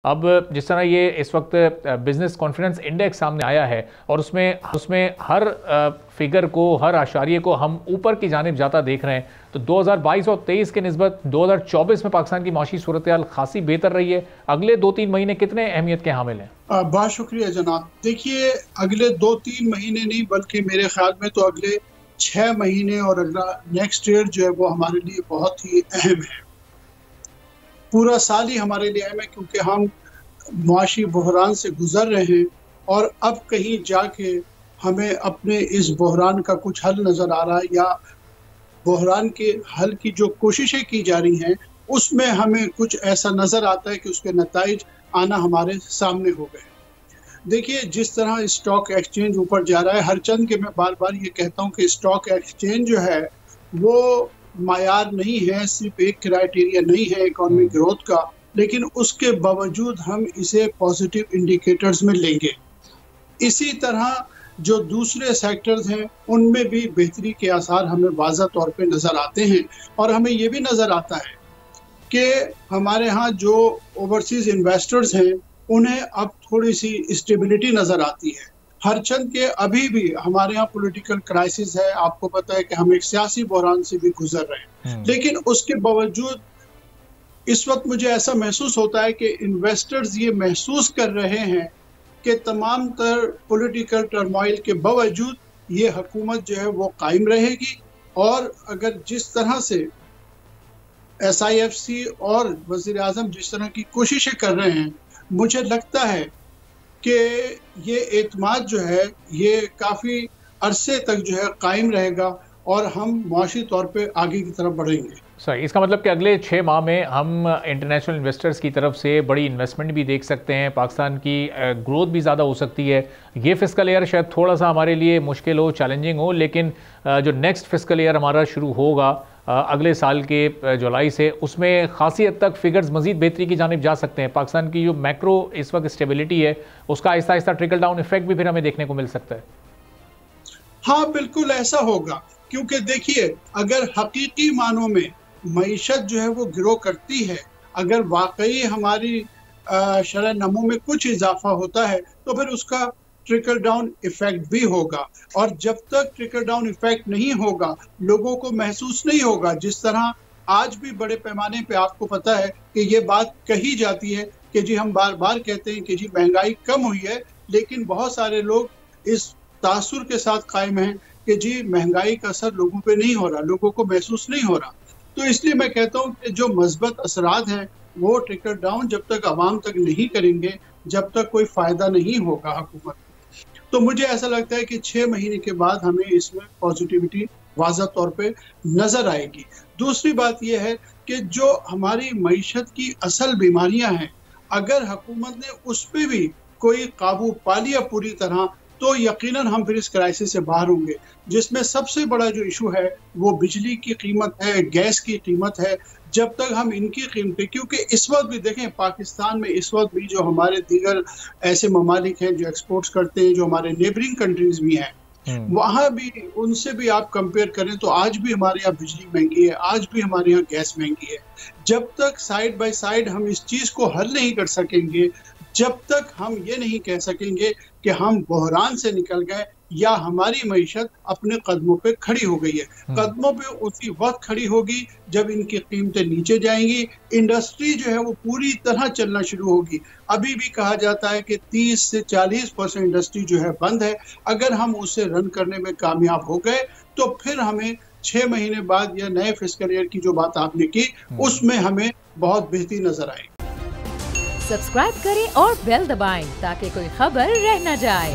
अब जिस तरह ये इस वक्त बिजनेस कॉन्फिडेंस इंडेक्स सामने आया है और उसमें उसमें हर फिगर को, हर आशारिये को हम ऊपर की जानिब जाता देख रहे हैं, तो 2022 और 23 के निस्बत 2024 में पाकिस्तान की माशी सूरत हाल खासी बेहतर रही है। अगले 2-3 महीने कितने अहमियत के हामिल हैं? बहुत शुक्रिया जनाब। देखिए, अगले 2-3 महीने नहीं बल्कि मेरे ख्याल में तो अगले 6 महीने और अगला नेक्स्ट ईयर जो है वो हमारे लिए बहुत ही अहम है। पूरा साल ही हमारे लिए अहम है क्योंकि हम मुआशी बहरान से गुजर रहे हैं और अब कहीं जाके हमें अपने इस बहरान का कुछ हल नज़र आ रहा है या बहरान के हल की जो कोशिशें की जा रही हैं उसमें हमें कुछ ऐसा नज़र आता है कि उसके नताइज आना हमारे सामने हो गए। देखिए, जिस तरह स्टॉक एक्सचेंज ऊपर जा रहा है, हर चंद के मैं बार बार ये कहता हूँ कि स्टॉक एक्सचेंज जो है वो मायार नहीं है, सिर्फ एक क्राइटेरिया नहीं है इकोनॉमिक ग्रोथ का, लेकिन उसके बावजूद हम इसे पॉजिटिव इंडिकेटर्स में लेंगे। इसी तरह जो दूसरे सेक्टर्स हैं उनमें भी बेहतरी के आसार हमें वाज़ह तौर पे नज़र आते हैं और हमें ये भी नज़र आता है कि हमारे यहाँ जो ओवरसीज़ इन्वेस्टर्स हैं उन्हें अब थोड़ी सी स्टेबिलिटी नज़र आती है। हर चंद के अभी भी हमारे यहाँ पॉलिटिकल क्राइसिस है, आपको पता है कि हम एक सियासी बहरान से भी गुजर रहे हैं, लेकिन उसके बावजूद इस वक्त मुझे ऐसा महसूस होता है कि इन्वेस्टर्स ये महसूस कर रहे हैं कि तमाम तर पॉलिटिकल टर्मोइल के बावजूद ये हुकूमत जो है वो कायम रहेगी और अगर जिस तरह से SIFC और वज़ीर आज़म जिस तरह की कोशिशें कर रहे हैं, मुझे लगता है कि ये एतमाद जो है ये काफ़ी अरसे तक जो है कायम रहेगा और हम मुआशी तौर पे आगे की तरफ बढ़ेंगे। सही, इसका मतलब कि अगले 6 माह में हम इंटरनेशनल इन्वेस्टर्स की तरफ से बड़ी इन्वेस्टमेंट भी देख सकते हैं, पाकिस्तान की ग्रोथ भी ज़्यादा हो सकती है। ये फिस्कल ईयर शायद थोड़ा सा हमारे लिए मुश्किल हो, चैलेंजिंग हो, लेकिन जो नेक्स्ट फिस्कल ईयर हमारा शुरू होगा अगले साल के जुलाई से, उसमें खासी हद तक फिगर्स मज़ीद बेहतरी की जानिब जा सकते हैं। पाकिस्तान की जो मैक्रो इस वक्त स्टेबिलिटी है उसका Aahista Aahista trickle down effect भी फिर हमें देखने को मिल सकता है। हाँ, बिल्कुल ऐसा होगा, क्योंकि देखिए, अगर हकीकी मानों में मईशत जो है वो ग्रो करती है, अगर वाकई हमारी शरह नमो में कुछ इजाफा होता है तो फिर उसका ट्रिकल डाउन इफेक्ट भी होगा और जब तक ट्रिकल डाउन इफेक्ट नहीं होगा लोगों को महसूस नहीं होगा। जिस तरह आज भी बड़े पैमाने पे आपको पता है कि ये बात कही जाती है कि जी हम बार बार कहते हैं कि जी महंगाई कम हुई है, लेकिन बहुत सारे लोग इस तासुर के साथ कायम हैं कि जी महंगाई का असर लोगों पे नहीं हो रहा, लोगों को महसूस नहीं हो रहा। तो इसलिए मैं कहता हूँ कि जो मस्बत असरात हैं वो ट्रिकल डाउन जब तक आवाम तक नहीं करेंगे, जब तक कोई फ़ायदा नहीं होगा हुकूमत। तो मुझे ऐसा लगता है कि 6 महीने के बाद हमें इसमें पॉजिटिविटी वाज़ह तौर पे नज़र आएगी। दूसरी बात यह है कि जो हमारी मईशत की असल बीमारियां हैं, अगर हुकूमत ने उस पर भी कोई काबू पा लिया पूरी तरह तो यकीनन हम फिर इस क्राइसिस से बाहर होंगे, जिसमें सबसे बड़ा जो इशू है वो बिजली की कीमत है, गैस की कीमत है। जब तक हम इनकी कीमतें, क्योंकि इस वक्त भी देखें पाकिस्तान में इस वक्त भी जो हमारे दीगर ऐसे ममालिक हैं जो एक्सपोर्ट्स करते हैं, जो हमारे नेबरिंग कंट्रीज भी हैं, वहाँ भी उनसे भी आप कंपेयर करें तो आज भी हमारे यहाँ बिजली महंगी है, आज भी हमारे यहाँ गैस महंगी है। जब तक साइड बाय साइड हम इस चीज़ को हल नहीं कर सकेंगे, जब तक हम ये नहीं कह सकेंगे कि हम बहरान से निकल गए या हमारी मईशत अपने कदमों पे खड़ी हो गई है, कदमों पे उसी वक्त खड़ी होगी जब इनकी कीमतें नीचे जाएंगी, इंडस्ट्री जो है वो पूरी तरह चलना शुरू होगी। अभी भी कहा जाता है कि 30 से 40% इंडस्ट्री जो है बंद है। अगर हम उसे रन करने में कामयाब हो गए तो फिर हमें 6 महीने बाद या नए फिस्कल ईयर की जो बात आपने की उसमें हमें बहुत बेहतरी नजर आएगी। सब्सक्राइब करें और बेल दबाएं ताकि कोई खबर रह न जाए।